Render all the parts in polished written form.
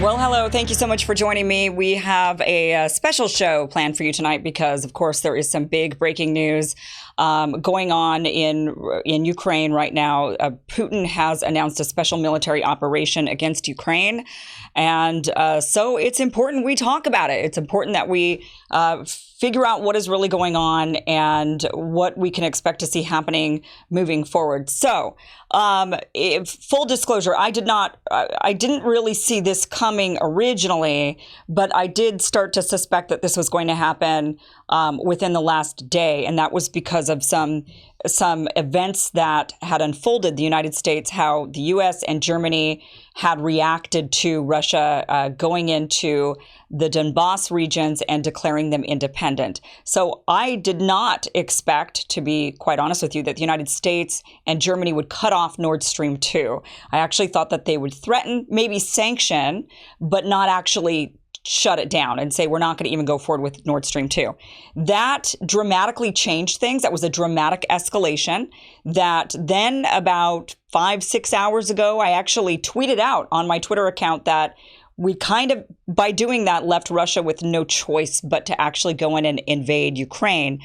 Well, hello. Thank you so much for joining me. We have a special show planned for you tonight because, of course, there is some big breaking news going on in Ukraine right now. Putin has announced a special military operation against Ukraine. And so it's important we talk about it. It's important that we figure out what is really going on and what we can expect to see happening moving forward. So, full disclosure, I didn't really see this coming originally, but I did start to suspect that this was going to happen within the last day, and that was because of some events that had unfolded. The United States, how the U.S. and Germany had reacted to Russia going into the Donbass regions and declaring them independent. So I did not expect, to be quite honest with you, that the United States and Germany would cut off Nordstream 2. I actually thought that they would threaten, maybe sanction, but not actually shut it down and say, we're not going to even go forward with Nordstream 2. That dramatically changed things. That was a dramatic escalation that then about 5-6 hours ago, I actually tweeted out on my Twitter account that we kind of, by doing that, left Russia with no choice but to actually go in and invade Ukraine.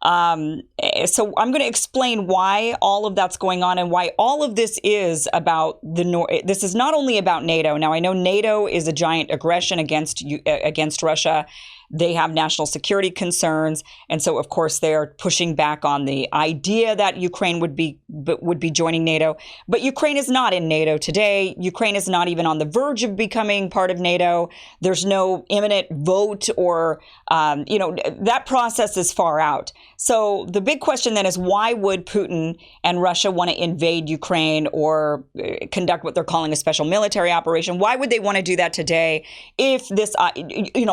So I'm going to explain why all of that's going on and why all of this is about this is not only about NATO. Now, I know NATO is a giant aggression against Russia. They have national security concerns. And so, of course, they are pushing back on the idea that Ukraine would be joining NATO. But Ukraine is not in NATO today. Ukraine is not even on the verge of becoming part of NATO. There's no imminent vote or, that process is far out. So the big question then is, why would Putin and Russia want to invade Ukraine or conduct what they're calling a special military operation? Why would they want to do that today if this,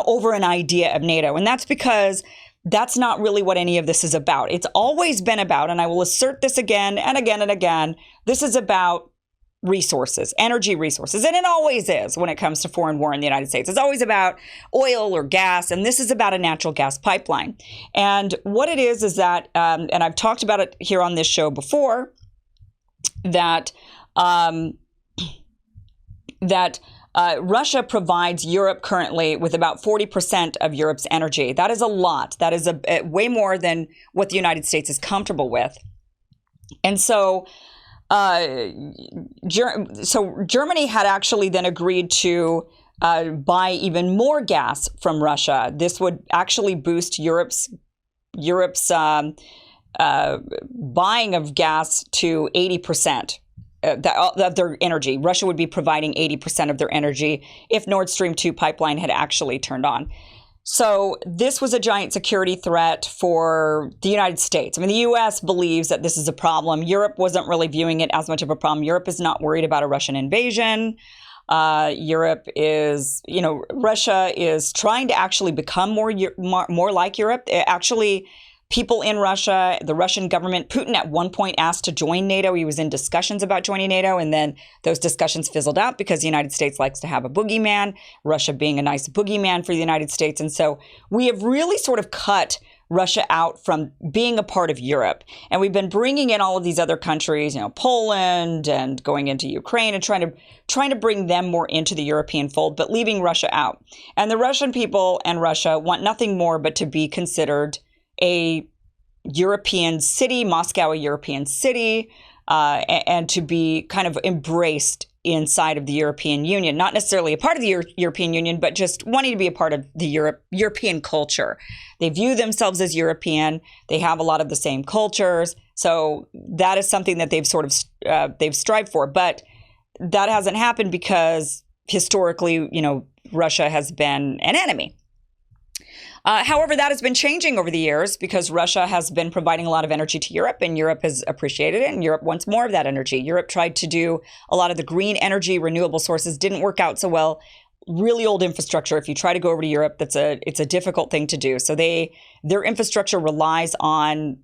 over an idea of NATO? And that's because that's not really what any of this is about. It's always been about, and I will assert this again and again and again, this is about resources, energy resources. And it always is when it comes to foreign war in the United States. It's always about oil or gas, and this is about a natural gas pipeline. And what it is that, and I've talked about it here on this show before, that Russia provides Europe currently with about 40% of Europe's energy. That is a lot. That is a way more than what the United States is comfortable with. And so Germany had actually then agreed to buy even more gas from Russia. This would actually boost Europe's buying of gas to 80%. Of their energy. Russia would be providing 80% of their energy if Nord Stream 2 pipeline had actually turned on. So this was a giant security threat for the United States. I mean, the U.S. believes that this is a problem. Europe wasn't really viewing it as much of a problem. Europe is not worried about a Russian invasion. Europe is, Russia is trying to actually become more like Europe. Actually, people in Russia, the Russian government, Putin at one point asked to join NATO. He was in discussions about joining NATO, and then those discussions fizzled out because the United States likes to have a boogeyman, Russia being a nice boogeyman for the United States. And so we have really sort of cut Russia out from being a part of Europe. And we've been bringing in all of these other countries, Poland and going into Ukraine and trying to bring them more into the European fold, but leaving Russia out. And the Russian people and Russia want nothing more but to be considered a European city, Moscow, a European city, and to be kind of embraced inside of the European Union, not necessarily a part of the European Union, but just wanting to be a part of the European culture. They view themselves as European. They have a lot of the same cultures. So that is something that they've sort of they've strived for. But that hasn't happened because historically, Russia has been an enemy. However, that has been changing over the years because Russia has been providing a lot of energy to Europe, and Europe has appreciated it, and Europe wants more of that energy. Europe tried to do a lot of the green energy, renewable sources, didn't work out so well. Really old infrastructure. If you try to go over to Europe, it's a difficult thing to do. So their infrastructure relies on,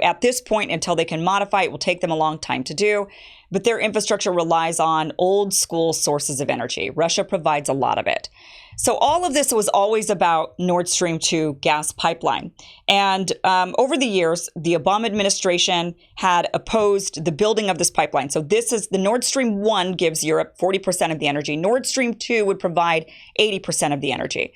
at this point, until they can modify it, will take them a long time to do. But their infrastructure relies on old school sources of energy. Russia provides a lot of it. So all of this was always about Nord Stream 2 gas pipeline. And over the years, the Obama administration had opposed the building of this pipeline. So this is the Nord Stream 1 gives Europe 40% of the energy. Nord Stream 2 would provide 80% of the energy.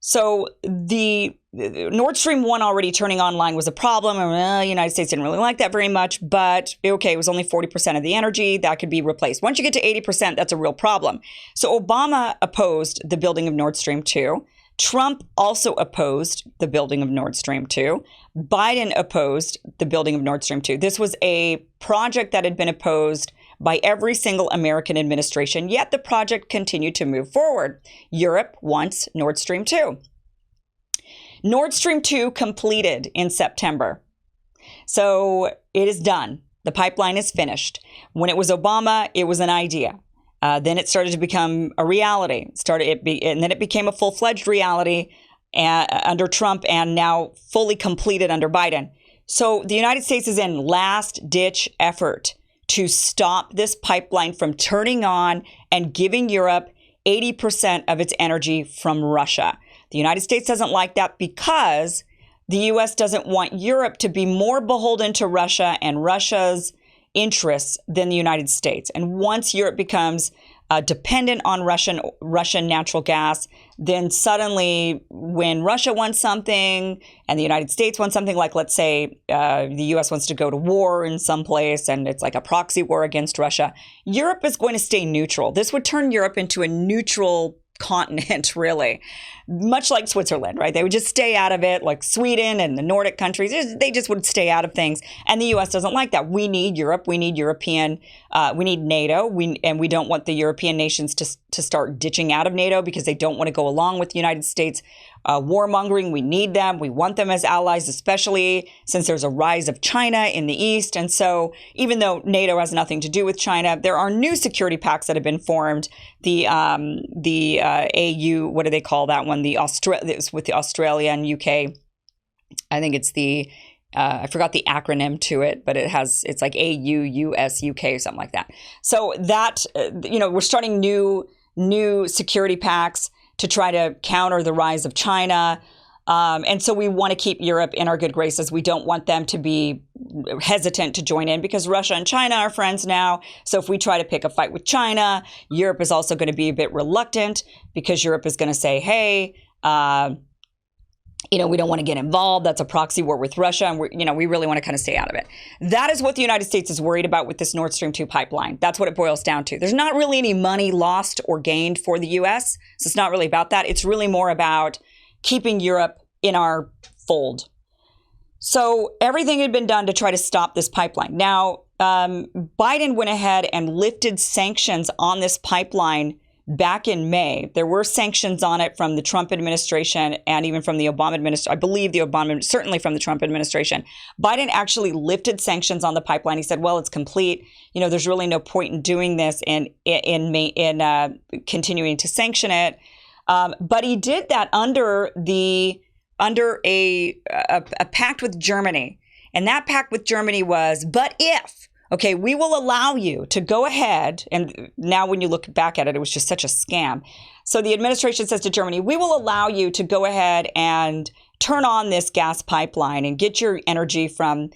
So the Nord Stream 1 already turning online was a problem. And the United States didn't really like that very much, but okay, it was only 40% of the energy that could be replaced. Once you get to 80%, that's a real problem. So Obama opposed the building of Nord Stream 2. Trump also opposed the building of Nord Stream 2. Biden opposed the building of Nord Stream 2. This was a project that had been opposed by every single American administration, yet the project continued to move forward. Europe wants Nord Stream 2. Nord Stream 2 completed in September. So it is done. The pipeline is finished. When it was Obama, it was an idea. Then it started to become a reality. And then it became a full-fledged reality under Trump and now fully completed under Biden. So the United States is in last-ditch effort to stop this pipeline from turning on and giving Europe 80% of its energy from Russia. The United States doesn't like that because the U.S. doesn't want Europe to be more beholden to Russia and Russia's interests than the United States. And once Europe becomes dependent on Russian natural gas, then suddenly when Russia wants something and the United States wants something, like let's say the U.S. wants to go to war in some place and it's like a proxy war against Russia, Europe is going to stay neutral. This would turn Europe into a neutral continent, really, much like Switzerland, right? They would just stay out of it, like Sweden and the Nordic countries. They just would stay out of things. And the U.S. doesn't like that. We need Europe. We need we need NATO. And we don't want the European nations to start ditching out of NATO because they don't want to go along with the United States warmongering. We need them. We want them as allies, especially since there's a rise of China in the East. And so even though NATO has nothing to do with China, there are new security pacts that have been formed. The AU, what do they call that one? It's with the Australia and UK. I think it's I forgot the acronym to it, but it's like AU, US, UK, something like that. So that, we're starting new security pacts to try to counter the rise of China. And so we want to keep Europe in our good graces. We don't want them to be hesitant to join in because Russia and China are friends now. So if we try to pick a fight with China, Europe is also going to be a bit reluctant because Europe is going to say, hey, we don't want to get involved. That's a proxy war with Russia. And we really want to kind of stay out of it. That is what the United States is worried about with this Nord Stream 2 pipeline. That's what it boils down to. There's not really any money lost or gained for the U.S. So it's not really about that. It's really more about keeping Europe in our fold. So everything had been done to try to stop this pipeline. Now, Biden went ahead and lifted sanctions on this pipeline back in May. There were sanctions on it from the Trump administration and even from the Obama administration. I believe certainly from the Trump administration. Biden actually lifted sanctions on the pipeline. He said, well, it's complete. There's really no point in doing this and in continuing to sanction it. But he did that under a pact with Germany. And that pact with Germany was, but if, okay, we will allow you to go ahead. And now when you look back at it, it was just such a scam. So the administration says to Germany, we will allow you to go ahead and turn on this gas pipeline and get your energy from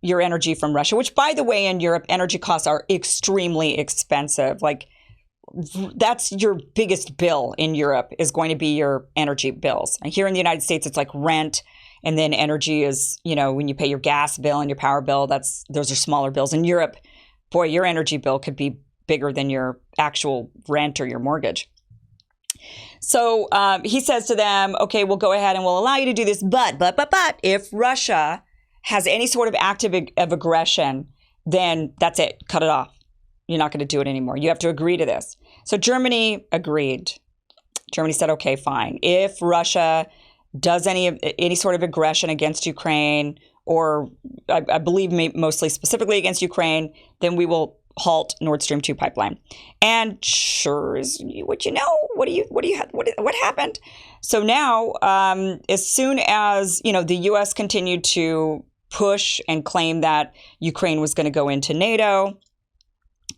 Russia, which, by the way, in Europe, energy costs are extremely expensive. Like, that's your biggest bill in Europe is going to be your energy bills. And here in the United States, it's like rent. And then energy is, when you pay your gas bill and your power bill, those are smaller bills. In Europe, boy, your energy bill could be bigger than your actual rent or your mortgage. So he says to them, okay, we'll go ahead and we'll allow you to do this. But if Russia has any sort of act of aggression, then that's it. Cut it off. You're not going to do it anymore. You have to agree to this. So Germany agreed. Germany said, okay, fine. If Russia does any sort of aggression against Ukraine, or I believe mostly specifically against Ukraine, then we will halt Nord Stream 2 pipeline. And sure as what what happened? So now, as soon as the U.S. continued to push and claim that Ukraine was going to go into NATO,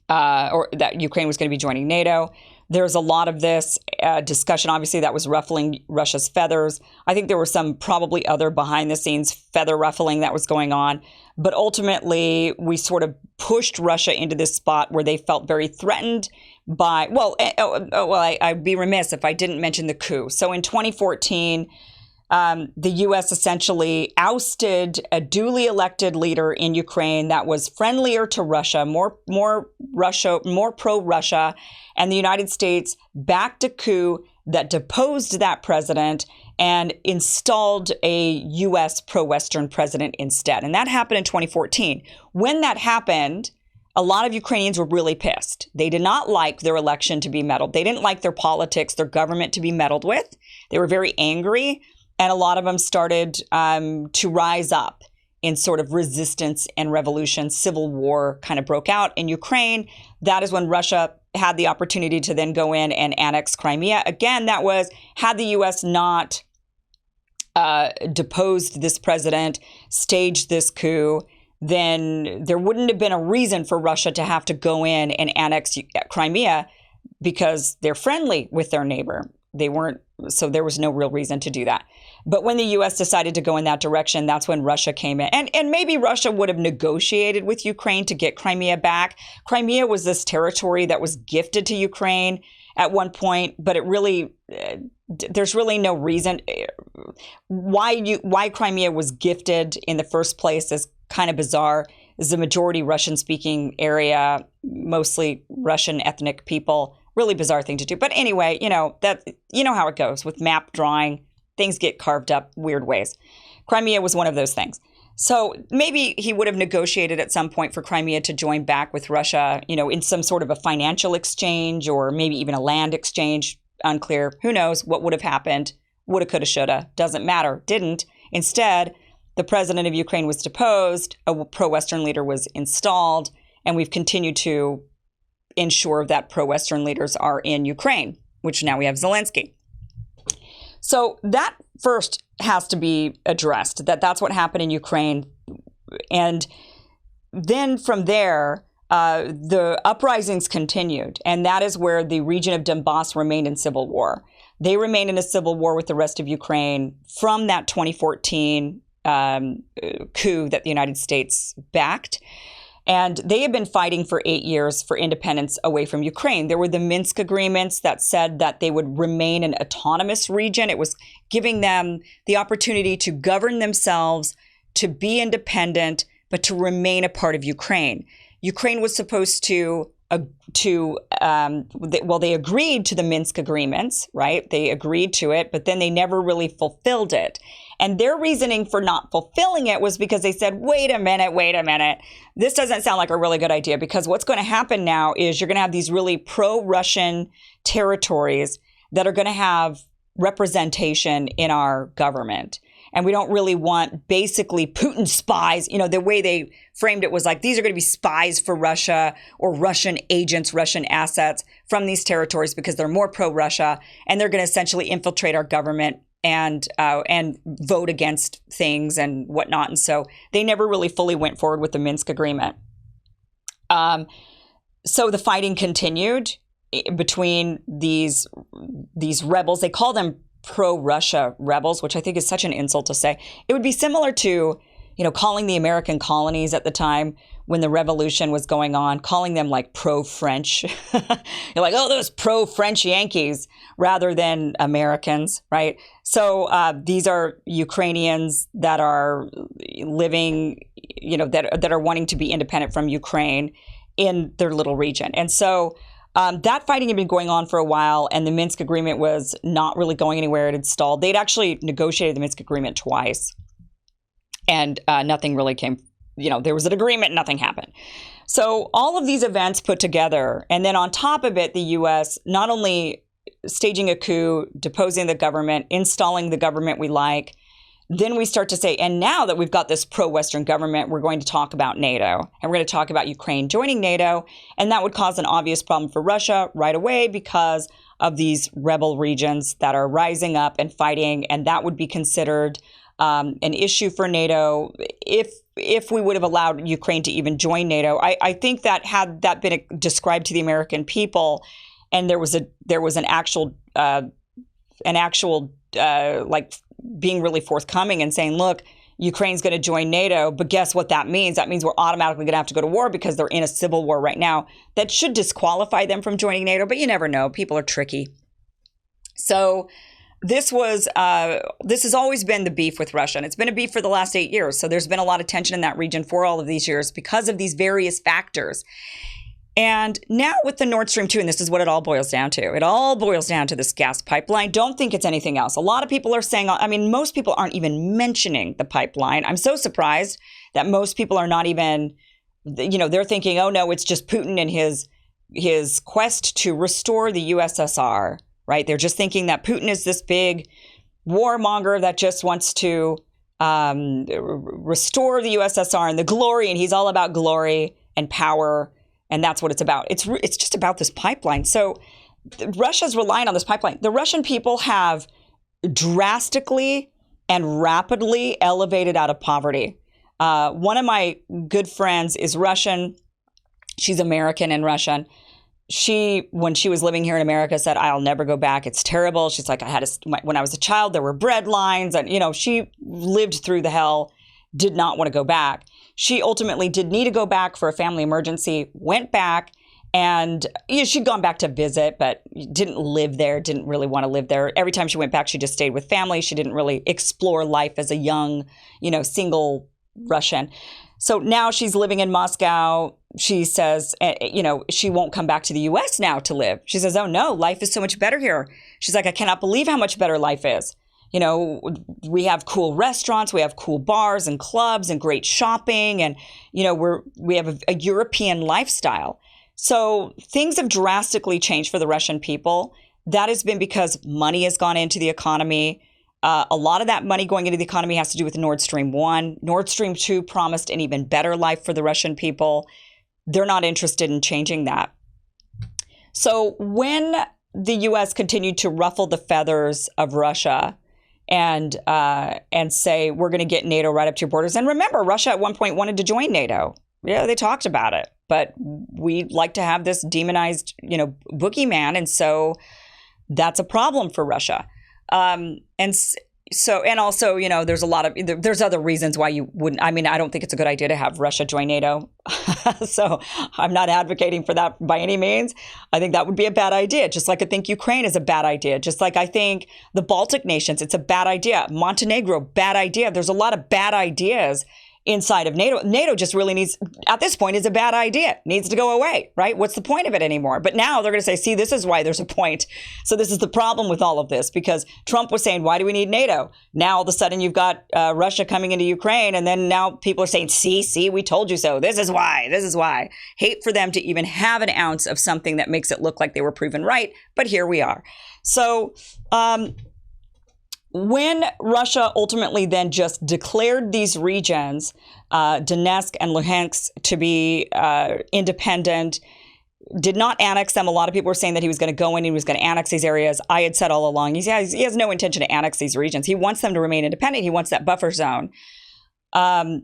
or that Ukraine was going to be joining NATO, There's a lot of this discussion, obviously, that was ruffling Russia's feathers. I think there were some probably other behind the scenes feather ruffling that was going on. But ultimately, we sort of pushed Russia into this spot where they felt very threatened by, I'd be remiss if I didn't mention the coup. So in 2014, the U.S. essentially ousted a duly elected leader in Ukraine that was friendlier to Russia, more pro-Russia, and the United States backed a coup that deposed that president and installed a U.S. pro-Western president instead. And that happened in 2014. When that happened, a lot of Ukrainians were really pissed. They did not like their election to be meddled. They didn't like their politics, their government to be meddled with. They were very angry. And a lot of them started to rise up in sort of resistance and revolution. Civil war kind of broke out in Ukraine. That is when Russia had the opportunity to then go in and annex Crimea. Again, that was, had the U.S. not deposed this president, staged this coup, then there wouldn't have been a reason for Russia to have to go in and annex Crimea because they're friendly with their neighbor. They weren't, so there was no real reason to do that. But when the U.S. decided to go in that direction, that's when Russia came in. And maybe Russia would have negotiated with Ukraine to get Crimea back. Crimea was this territory that was gifted to Ukraine at one point, but it really, there's really no reason why Crimea was gifted in the first place is kind of bizarre. It's a majority Russian-speaking area, mostly Russian ethnic people. Really bizarre thing to do. But anyway, you know how it goes with map drawing. Things get carved up weird ways. Crimea was one of those things. So maybe he would have negotiated at some point for Crimea to join back with Russia, in some sort of a financial exchange or maybe even a land exchange. Unclear. Who knows what would have happened? Woulda, coulda, shoulda. Doesn't matter. Didn't. Instead, the president of Ukraine was deposed. A pro-Western leader was installed. And we've continued to ensure that pro-Western leaders are in Ukraine, which now we have Zelensky. So that first has to be addressed, that's what happened in Ukraine. And then from there, the uprisings continued. And that is where the region of Donbass remained in civil war. They remained in a civil war with the rest of Ukraine from that 2014 coup that the United States backed. And they had been fighting for 8 years for independence away from Ukraine. There were the Minsk agreements that said that they would remain an autonomous region. It was giving them the opportunity to govern themselves, to be independent, but to remain a part of Ukraine. Ukraine was supposed to they agreed to the Minsk agreements, right? They agreed to it, but then they never really fulfilled it. And their reasoning for not fulfilling it was because they said, wait a minute. This doesn't sound like a really good idea, because what's going to happen now is you're going to have these really pro-Russian territories that are going to have representation in our government. And we don't really want basically Putin spies. The way they framed it was like, these are going to be spies for Russia or Russian agents, Russian assets from these territories because they're more pro-Russia. And they're going to essentially infiltrate our government and vote against things and whatnot. And so they never really fully went forward with the Minsk agreement. So the fighting continued between these rebels. They call them pro-Russia rebels, which I think is such an insult to say. It would be similar to, calling the American colonies at the time when the revolution was going on, calling them like pro-French. You're like, oh, those pro-French Yankees rather than Americans, right? So these are Ukrainians that are living, that are wanting to be independent from Ukraine in their little region. And so that fighting had been going on for a while, and the Minsk agreement was not really going anywhere. It had stalled. They'd actually negotiated the Minsk agreement twice, and nothing really came. There was an agreement, nothing happened. So all of these events put together, and then on top of it, the U.S. not only staging a coup, deposing the government, installing the government we like, then we start to say, and now that we've got this pro-Western government, we're going to talk about NATO, and we're going to talk about Ukraine joining NATO, and that would cause an obvious problem for Russia right away because of these rebel regions that are rising up and fighting, and that would be considered an issue for NATO if we would have allowed Ukraine to even join NATO. I think that had that been described to the American people and there was an actual like being really forthcoming and saying, look, Ukraine's going to join NATO, but guess what that means? That means we're automatically going to have to go to war because they're in a civil war right now. That should disqualify them from joining NATO, but you never know. People are tricky. So this has always been the beef with Russia, and it's been a beef for the last 8 years. So there's been a lot of tension in that region for all of these years because of these various factors. And now with the Nordstream 2, and this is what it all boils down to. It all boils down to this gas pipeline. Don't think it's anything else. A lot of people are saying, I mean, most people aren't even mentioning the pipeline. I'm so surprised that most people are not even, they're thinking, oh no, it's just Putin and his quest to restore the USSR, right? They're just thinking that Putin is this big warmonger that just wants to restore the USSR and the glory, and he's all about glory and power. And that's what it's about. It's just about this pipeline. So Russia's relying on this pipeline. The Russian people have drastically and rapidly elevated out of poverty. One of my good friends is Russian. She's American and Russian. When she was living here in America, said, I'll never go back. It's terrible. She's like, when I was a child, there were bread lines. And, she lived through the hell, did not want to go back. She ultimately did need to go back for a family emergency, went back, and she'd gone back to visit, but didn't live there, didn't really want to live there. Every time she went back, she just stayed with family. She didn't really explore life as a young, single Russian. So now she's living in Moscow. She says, she won't come back to the U.S. now to live. She says, oh no, life is so much better here. She's like, I cannot believe how much better life is. We have cool restaurants, we have cool bars and clubs and great shopping, and we have a European lifestyle. So things have drastically changed for the Russian people. That has been because money has gone into the economy. A lot of that money going into the economy has to do with Nordstream 1. Nordstream 2 promised an even better life for the Russian people. They're not interested in changing that. So when the U.S. continued to ruffle the feathers of Russia and say, we're going to get NATO right up to your borders. And remember, Russia at one point wanted to join NATO. Yeah, they talked about it. But we like to have this demonized, boogeyman. And so that's a problem for Russia. And also, there's other reasons why you wouldn't. I mean, I don't think it's a good idea to have Russia join NATO. So I'm not advocating for that by any means. I think that would be a bad idea, just like I think Ukraine is a bad idea, just like I think the Baltic nations, it's a bad idea. Montenegro, bad idea. There's a lot of bad ideas inside of NATO. NATO just really needs, at this point, is a bad idea. Needs to go away, right? What's the point of it anymore? But now they're going to say, see, this is why there's a point. So this is the problem with all of this, because Trump was saying, why do we need NATO? Now all of a sudden you've got Russia coming into Ukraine, and then now people are saying, see, we told you so. This is why. Hate for them to even have an ounce of something that makes it look like they were proven right. But here we are. So, when Russia ultimately then just declared these regions, Donetsk and Luhansk, to be independent, did not annex them. A lot of people were saying that he was going to go in and he was going to annex these areas. I had said all along, he has no intention to annex these regions. He wants them to remain independent. He wants that buffer zone. Then,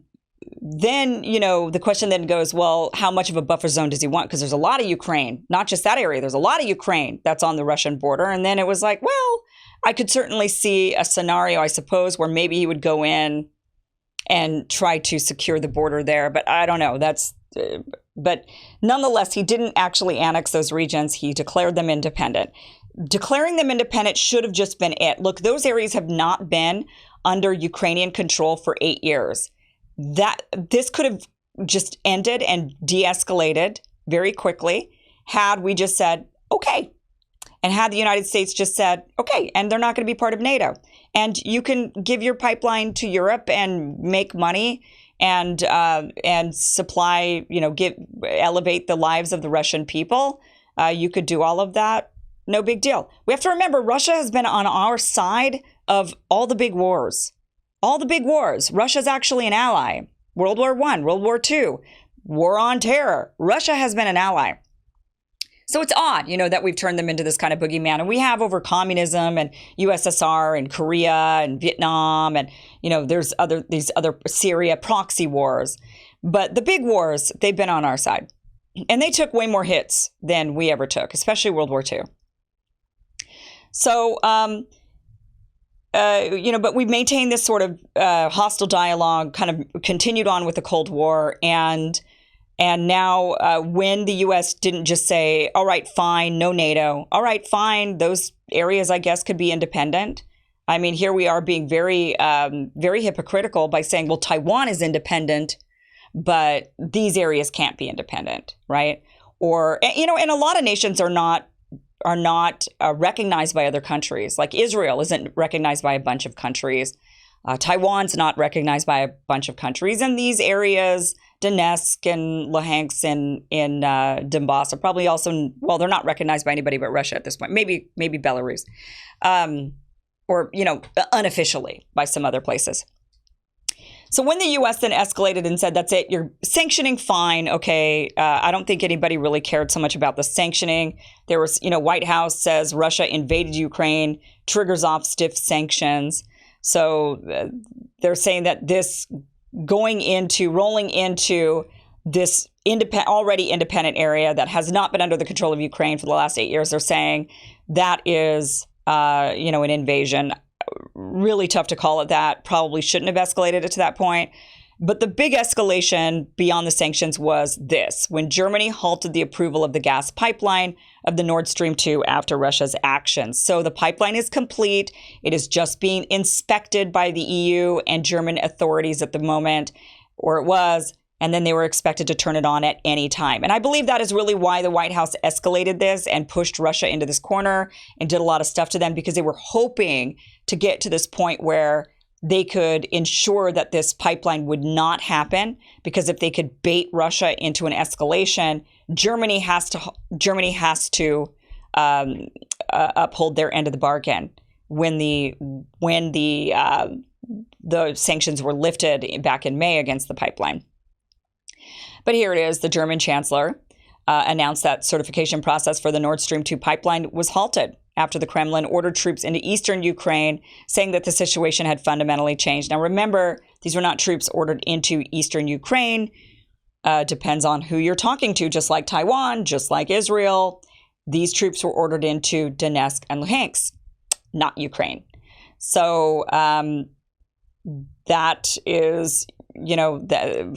the question then goes, well, how much of a buffer zone does he want? Because there's a lot of Ukraine, not just that area. There's a lot of Ukraine that's on the Russian border. And then it was like, well, I could certainly see a scenario, I suppose, where maybe he would go in and try to secure the border there. But I don't know. But nonetheless, he didn't actually annex those regions. He declared them independent. Declaring them independent should have just been it. Look, those areas have not been under Ukrainian control for 8 years. This could have just ended and de-escalated very quickly had we just said, okay. And had the United States just said, okay, and they're not going to be part of NATO. And you can give your pipeline to Europe and make money and supply, elevate the lives of the Russian people. You could do all of that. No big deal. We have to remember, Russia has been on our side of all the big wars. All the big wars. Russia's actually an ally. World War I, World War II, War on Terror. Russia has been an ally. So it's odd, that we've turned them into this kind of boogeyman. And we have over communism and USSR and Korea and Vietnam and, there's these other Syria proxy wars. But the big wars, they've been on our side. And they took way more hits than we ever took, especially World War II. So, but we maintained this sort of hostile dialogue, kind of continued on with the Cold War. And now when the U.S. didn't just say, all right, fine, no NATO. All right, fine, those areas, I guess, could be independent. I mean, here we are being very, very hypocritical by saying, well, Taiwan is independent, but these areas can't be independent, right? Or, and a lot of nations are not recognized by other countries. Like Israel isn't recognized by a bunch of countries. Taiwan's not recognized by a bunch of countries. And these areas, Donetsk and Luhansk and in Donbass are probably also, well, they're not recognized by anybody but Russia at this point. Maybe Belarus. Or, unofficially by some other places. So when the U.S. then escalated and said, that's it, you're sanctioning, fine, okay. I don't think anybody really cared so much about the sanctioning. There was, White House says Russia invaded Ukraine, triggers off stiff sanctions. So they're saying that this rolling into this already independent area that has not been under the control of Ukraine for the last 8 years, they're saying that is an invasion. Really tough to call it that. Probably shouldn't have escalated it to that point. But the big escalation beyond the sanctions was this: when Germany halted the approval of the gas pipeline of the Nordstream 2 after Russia's actions. So the pipeline is complete. It is just being inspected by the EU and German authorities at the moment, or it was. And then they were expected to turn it on at any time. And I believe that is really why the White House escalated this and pushed Russia into this corner and did a lot of stuff to them, because they were hoping to get to this point where they could ensure that this pipeline would not happen. Because if they could bait Russia into an escalation, Germany has to uphold their end of the bargain when the sanctions were lifted back in May against the pipeline. But here it is. The German chancellor announced that certification process for the Nord Stream 2 pipeline was halted after the Kremlin ordered troops into eastern Ukraine, saying that the situation had fundamentally changed. Now, remember, these were not troops ordered into eastern Ukraine. Depends on who you're talking to, just like Taiwan, just like Israel. These troops were ordered into Donetsk and Luhansk, not Ukraine. So that is...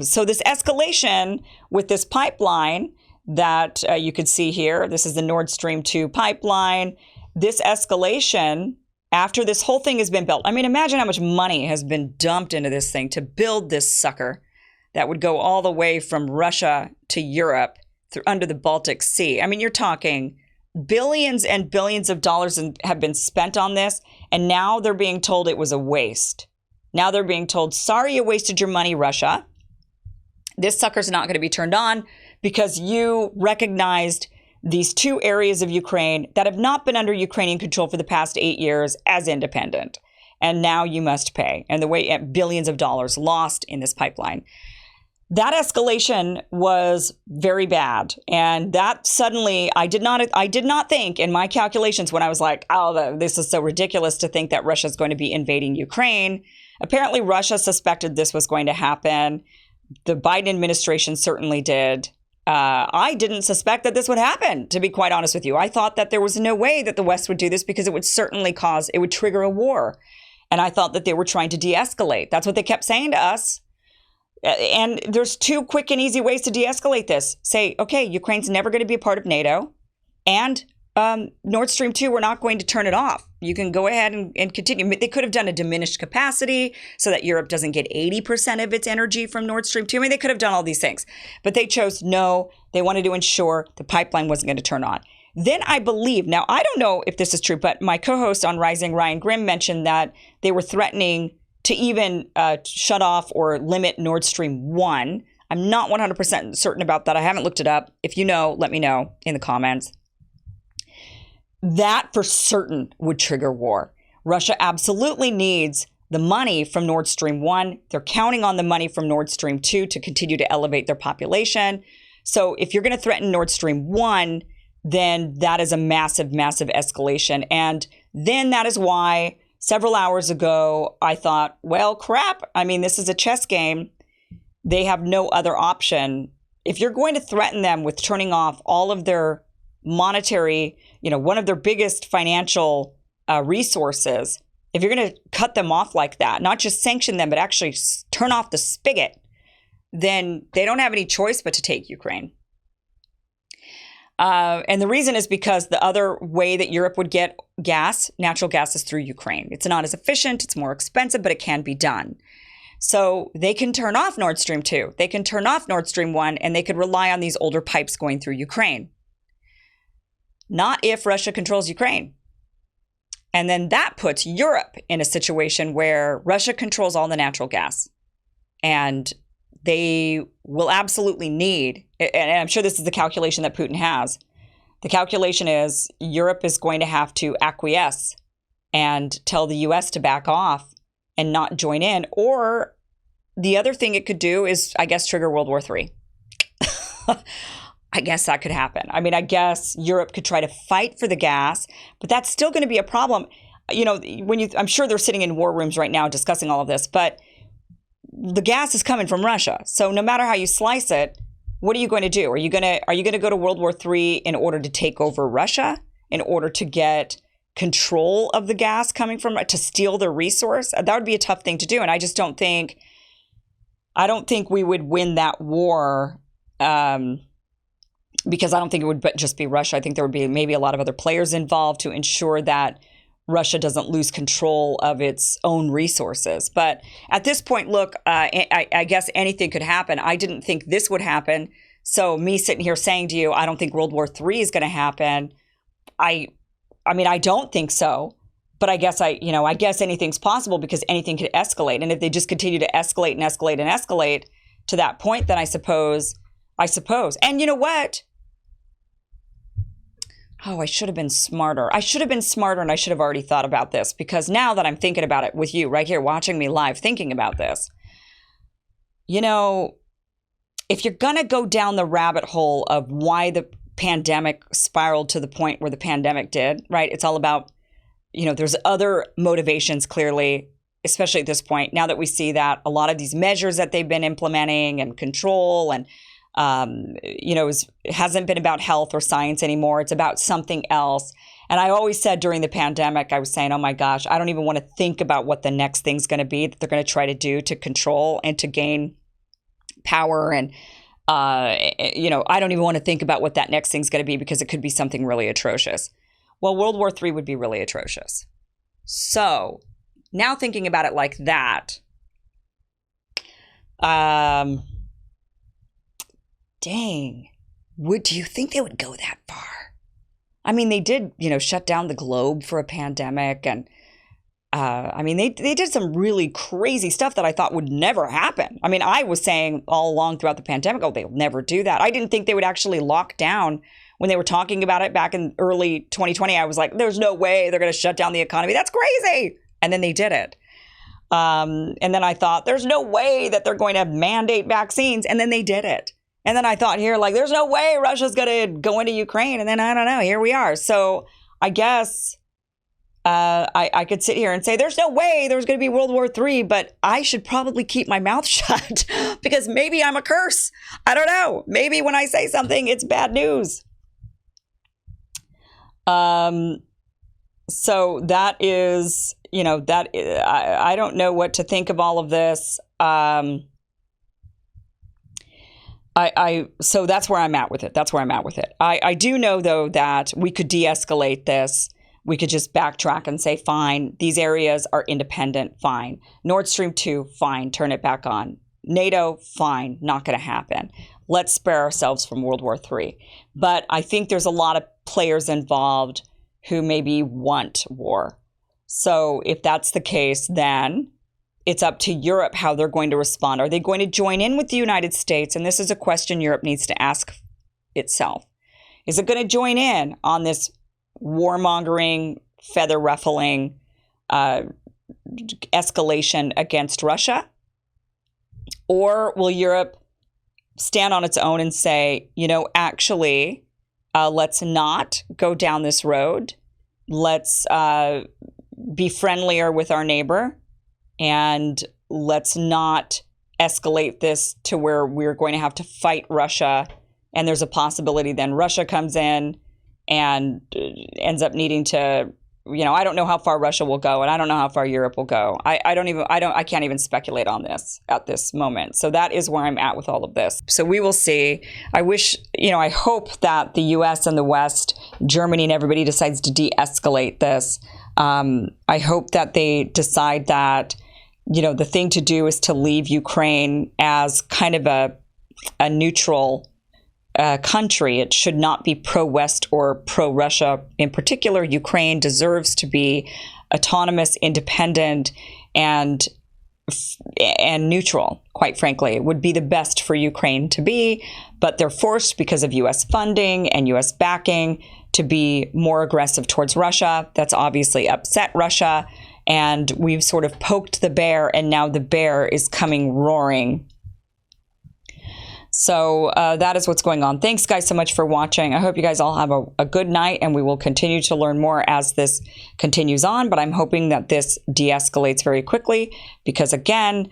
so this escalation with this pipeline that you could see here, this is the Nord Stream 2 pipeline. This escalation, after this whole thing has been built, I mean, imagine how much money has been dumped into this thing to build this sucker that would go all the way from Russia to Europe under the Baltic Sea. I mean, you're talking billions and billions of dollars have been spent on this, and now they're being told it was a waste. Now they're being told, sorry, you wasted your money, Russia. This sucker's not going to be turned on because you recognized these two areas of Ukraine that have not been under Ukrainian control for the past 8 years as independent. And now you must pay. And the way billions of dollars lost in this pipeline. That escalation was very bad. And that suddenly, I did not think in my calculations when I was like, oh, this is so ridiculous to think that Russia's going to be invading Ukraine. Apparently, Russia suspected this was going to happen. The Biden administration certainly did. I didn't suspect that this would happen, to be quite honest with you. I thought that there was no way that the West would do this because it would trigger a war. And I thought that they were trying to de-escalate. That's what they kept saying to us. And there's two quick and easy ways to de-escalate this. Say, okay, Ukraine's never going to be a part of NATO. And Nord Stream 2, we're not going to turn it off. You can go ahead and continue. They could have done a diminished capacity so that Europe doesn't get 80% of its energy from Nord Stream 2. I mean, they could have done all these things. But they chose no. They wanted to ensure the pipeline wasn't going to turn on. Then I believe, now I don't know if this is true, but my co-host on Rising, Ryan Grimm, mentioned that they were threatening to even shut off or limit Nord Stream 1. I'm not 100% certain about that. I haven't looked it up. If you know, let me know in the comments. That for certain would trigger war. Russia absolutely needs the money from Nord Stream 1. They're counting on the money from Nord Stream 2 to continue to elevate their population. So if you're going to threaten Nord Stream 1, then that is a massive, massive escalation. And then that is why several hours ago, I thought, well, crap. I mean, this is a chess game. They have no other option if you're going to threaten them with turning off all of their monetary, one of their biggest financial resources, if you're going to cut them off like that, not just sanction them, but actually turn off the spigot, then they don't have any choice but to take Ukraine. And the reason is because the other way that Europe would get gas, natural gas, is through Ukraine. It's not as efficient, it's more expensive, but it can be done. So they can turn off Nord Stream 2, they can turn off Nord Stream 1, and they could rely on these older pipes going through Ukraine. Not if Russia controls Ukraine. And then that puts Europe in a situation where Russia controls all the natural gas. And they will absolutely need, and I'm sure this is the calculation that Putin has, the calculation is Europe is going to have to acquiesce and tell the US to back off and not join in. Or the other thing it could do is, I guess, trigger World War III. I guess that could happen. I mean, I guess Europe could try to fight for the gas, but that's still going to be a problem. I'm sure they're sitting in war rooms right now discussing all of this, but the gas is coming from Russia. So no matter how you slice it, what are you going to do? Are you going to go to World War III in order to take over Russia, in order to get control of the gas coming from, to steal the resource? That would be a tough thing to do. And I just don't think we would win that war, because I don't think it would just be Russia. I think there would be maybe a lot of other players involved to ensure that Russia doesn't lose control of its own resources. But at this point, look, I guess anything could happen. I didn't think this would happen. So me sitting here saying to you, I don't think World War III is going to happen. I mean, I don't think so. But I guess I guess anything's possible because anything could escalate. And if they just continue to escalate and escalate and escalate to that point, then I suppose. And you know what? Oh, I should have been smarter. And I should have already thought about this, because now that I'm thinking about it with you right here, watching me live, thinking about this, if you're going to go down the rabbit hole of why the pandemic spiraled to the point where the pandemic did, right? It's all about, there's other motivations clearly, especially at this point, now that we see that a lot of these measures that they've been implementing and control and it hasn't been about health or science anymore. It's about something else. And I always said during the pandemic, I was saying, oh my gosh, I don't even want to think about what the next thing's going to be that they're going to try to do to control and to gain power. And, I don't even want to think about what that next thing's going to be, because it could be something really atrocious. Well, World War III would be really atrocious. So now thinking about it like that, dang, do you think they would go that far? I mean, they did, shut down the globe for a pandemic. And they did some really crazy stuff that I thought would never happen. I mean, I was saying all along throughout the pandemic, oh, they'll never do that. I didn't think they would actually lock down. When they were talking about it back in early 2020, I was like, there's no way they're going to shut down the economy. That's crazy. And then they did it. And then I thought, there's no way that they're going to mandate vaccines. And then they did it. And then I thought here, like, there's no way Russia's going to go into Ukraine. And then I don't know, here we are. So I guess I could sit here and say, there's no way there's going to be World War III, but I should probably keep my mouth shut because maybe I'm a curse. I don't know. Maybe when I say something, it's bad news. So that is, I don't know what to think of all of this. So that's where I'm at with it. I do know, though, that we could de-escalate this. We could just backtrack and say, fine, these areas are independent, fine. Nord Stream 2, fine, turn it back on. NATO, fine, not going to happen. Let's spare ourselves from World War III. But I think there's a lot of players involved who maybe want war. So if that's the case, then it's up to Europe how they're going to respond. Are they going to join in with the United States? And this is a question Europe needs to ask itself. Is it going to join in on this warmongering, feather ruffling escalation against Russia? Or will Europe stand on its own and say, actually, let's not go down this road. Let's be friendlier with our neighbor. And let's not escalate this to where we're going to have to fight Russia, and there's a possibility then Russia comes in and ends up needing to, I don't know how far Russia will go, and I don't know how far Europe will go. I can't even speculate on this at this moment. So that is where I'm at with all of this. So we will see. I hope that the U.S. and the West, Germany and everybody decides to de-escalate this. I hope that they decide that, the thing to do is to leave Ukraine as kind of a neutral country. It should not be pro-West or pro-Russia. In particular, Ukraine deserves to be autonomous, independent, and neutral, quite frankly. It would be the best for Ukraine to be, but they're forced because of U.S. funding and U.S. backing to be more aggressive towards Russia. That's obviously upset Russia, and we've sort of poked the bear, and now the bear is coming roaring. So that is what's going on. Thanks, guys, so much for watching. I hope you guys all have a good night, and we will continue to learn more as this continues on. But I'm hoping that this de-escalates very quickly because, again,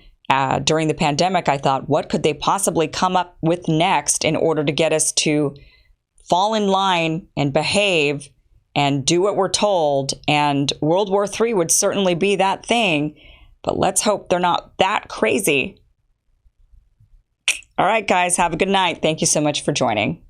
during the pandemic, I thought, what could they possibly come up with next in order to get us to fall in line and behave and do what we're told? And World War III would certainly be that thing. But let's hope they're not that crazy. All right, guys, have a good night. Thank you so much for joining.